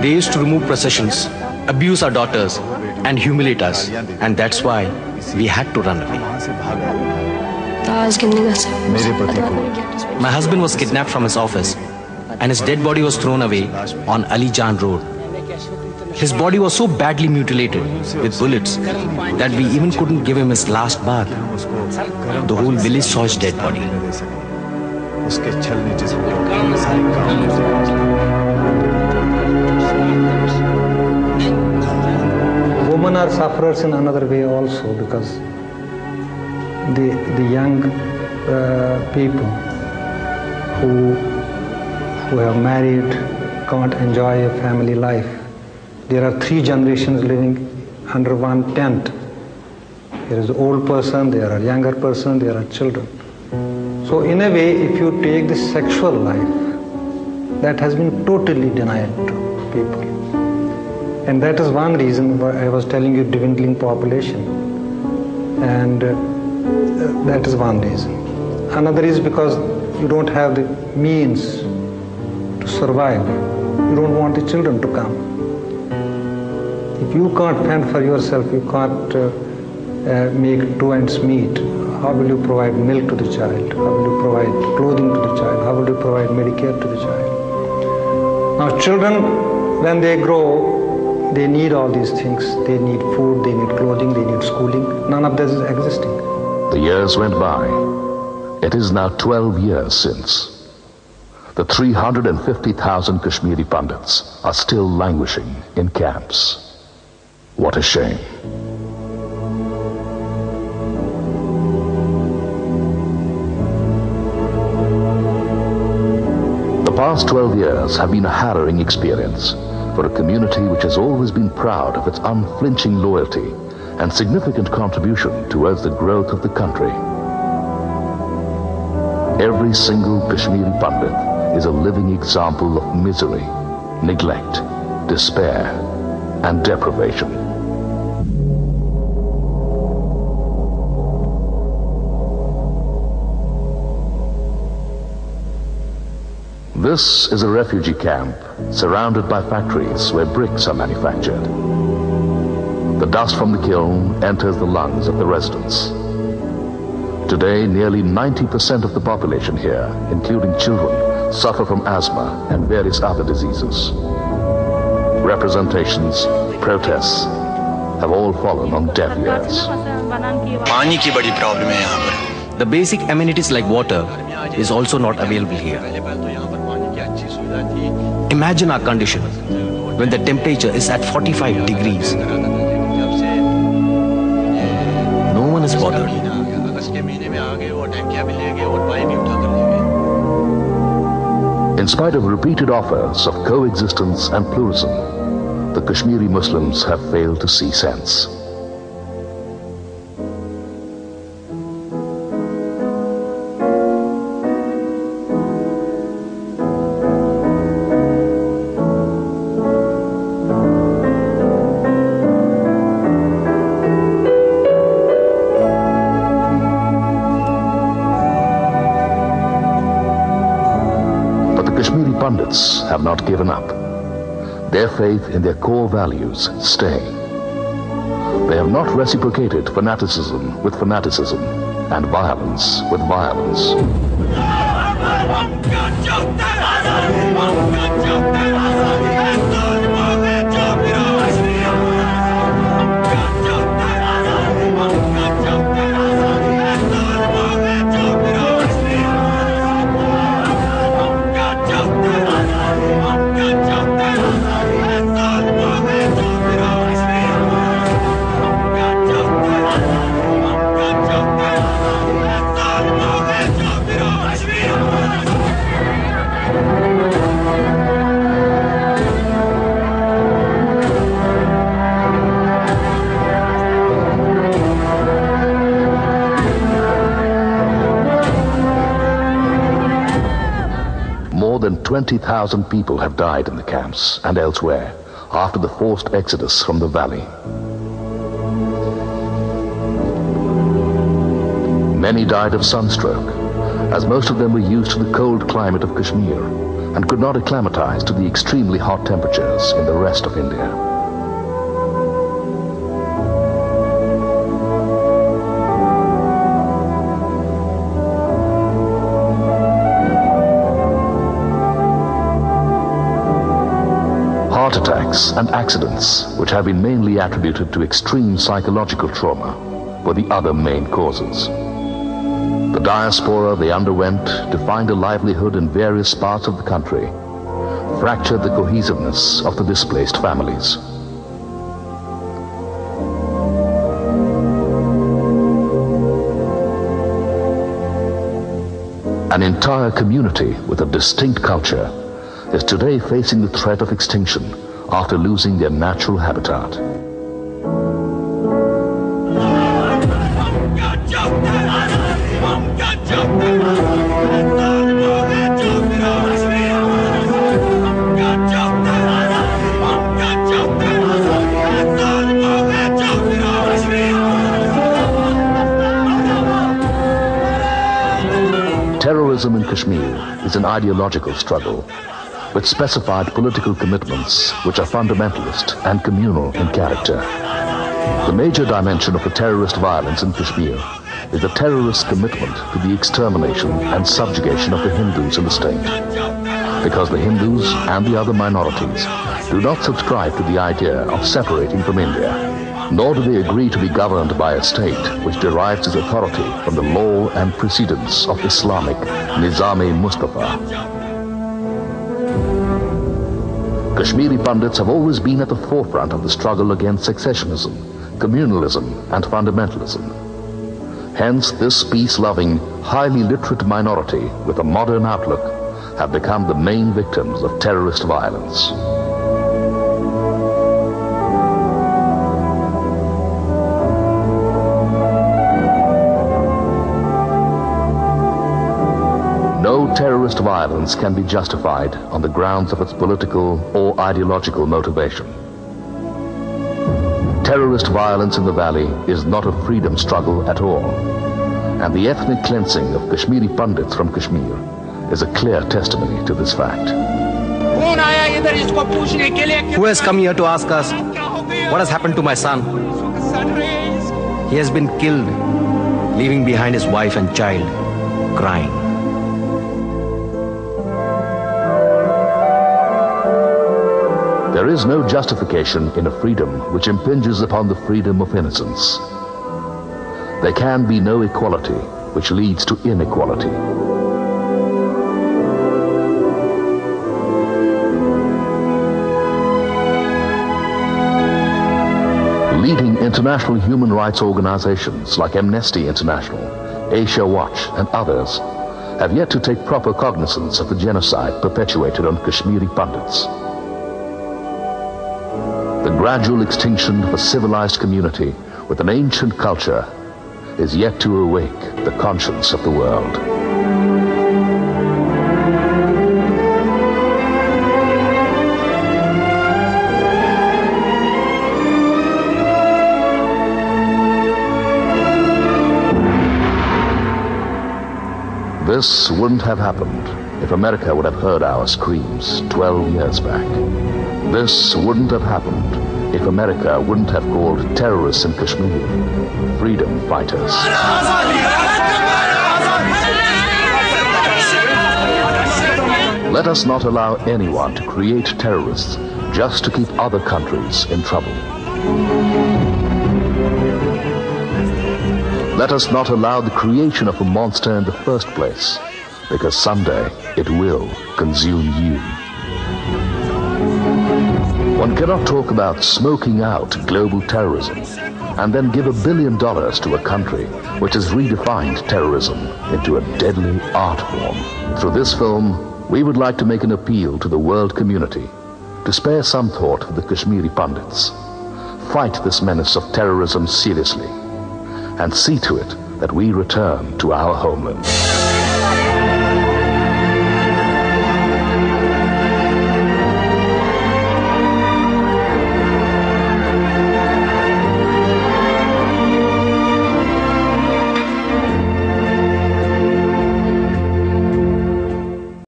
They used to remove processions, abuse our daughters, and humiliate us. And that's why we had to run away. My husband was kidnapped from his office, and his dead body was thrown away on Ali Jan Road. His body was so badly mutilated with bullets that we even couldn't give him his last bath. The whole village saw his dead body. Women are sufferers in another way also, because the young people who have married can't enjoy a family life. There are 3 generations living under one tent. There is an old person, there are younger person, there are children. So in a way, if you take the sexual life, that has been totally denied to people. And that is one reason why I was telling you dwindling population. And that is one reason. Another is because you don't have the means to survive. You don't want the children to come. If you can't fend for yourself, you can't make 2 ends meet. How will you provide milk to the child? How will you provide clothing to the child? How will you provide Medicare to the child? Now children, when they grow, they need all these things. They need food, they need clothing, they need schooling. None of this is existing. The years went by. It is now 12 years since. The 350,000 Kashmiri Pandits are still languishing in camps. What a shame. The past 12 years have been a harrowing experience for a community which has always been proud of its unflinching loyalty and significant contribution towards the growth of the country. Every single Kashmiri Pandit is a living example of misery, neglect, despair, and deprivation. This is a refugee camp surrounded by factories where bricks are manufactured. The dust from the kiln enters the lungs of the residents. Today, nearly 90% of the population here, including children, suffer from asthma and various other diseases. Representations, protests have all fallen on deaf ears. The basic amenities like water is also not available here. Imagine our condition when the temperature is at 45 degrees. No one is bothered. In spite of repeated offers of coexistence and pluralism, the Kashmiri Muslims have failed to see sense. Pandits have not given up. Their faith in their core values stay. They have not reciprocated fanaticism with fanaticism and violence with violence. More than 20,000 people have died in the camps and elsewhere after the forced exodus from the valley. Many died of sunstroke, as most of them were used to the cold climate of Kashmir, and could not acclimatize to the extremely hot temperatures in the rest of India. Heart attacks and accidents, which have been mainly attributed to extreme psychological trauma, were the other main causes. The diaspora they underwent to find a livelihood in various parts of the country fractured the cohesiveness of the displaced families. An entire community with a distinct culture is today facing the threat of extinction after losing their natural habitat. Terrorism in Kashmir is an ideological struggle with specified political commitments which are fundamentalist and communal in character. The major dimension of the terrorist violence in Kashmir is the terrorist commitment to the extermination and subjugation of the Hindus in the state. Because the Hindus and the other minorities do not subscribe to the idea of separating from India, nor do they agree to be governed by a state which derives its authority from the law and precedents of Islamic Nizam-e-Mustafa. Kashmiri Pandits have always been at the forefront of the struggle against secessionism, communalism, and fundamentalism. Hence, this peace-loving, highly literate minority with a modern outlook have become the main victims of terrorist violence. No terrorist violence can be justified on the grounds of its political or ideological motivation. Terrorist violence in the valley is not a freedom struggle at all, and the ethnic cleansing of Kashmiri Pandits from Kashmir is a clear testimony to this fact. Who has come here to ask us what has happened to my son? He has been killed, leaving behind his wife and child, crying. There is no justification in a freedom which impinges upon the freedom of innocence. There can be no equality which leads to inequality. Leading international human rights organizations like Amnesty International, Asia Watch, and others have yet to take proper cognizance of the genocide perpetuated on Kashmiri Pandits. The gradual extinction of a civilized community with an ancient culture is yet to awake the conscience of the world. This wouldn't have happened if America would have heard our screams 12 years back. This wouldn't have happened if America wouldn't have called terrorists in Kashmir freedom fighters. Let us not allow anyone to create terrorists just to keep other countries in trouble. Let us not allow the creation of a monster in the first place, because someday it will consume you. One cannot talk about smoking out global terrorism and then give $1 billion to a country which has redefined terrorism into a deadly art form. Through this film, we would like to make an appeal to the world community to spare some thought for the Kashmiri Pandits, fight this menace of terrorism seriously, and see to it that we return to our homeland.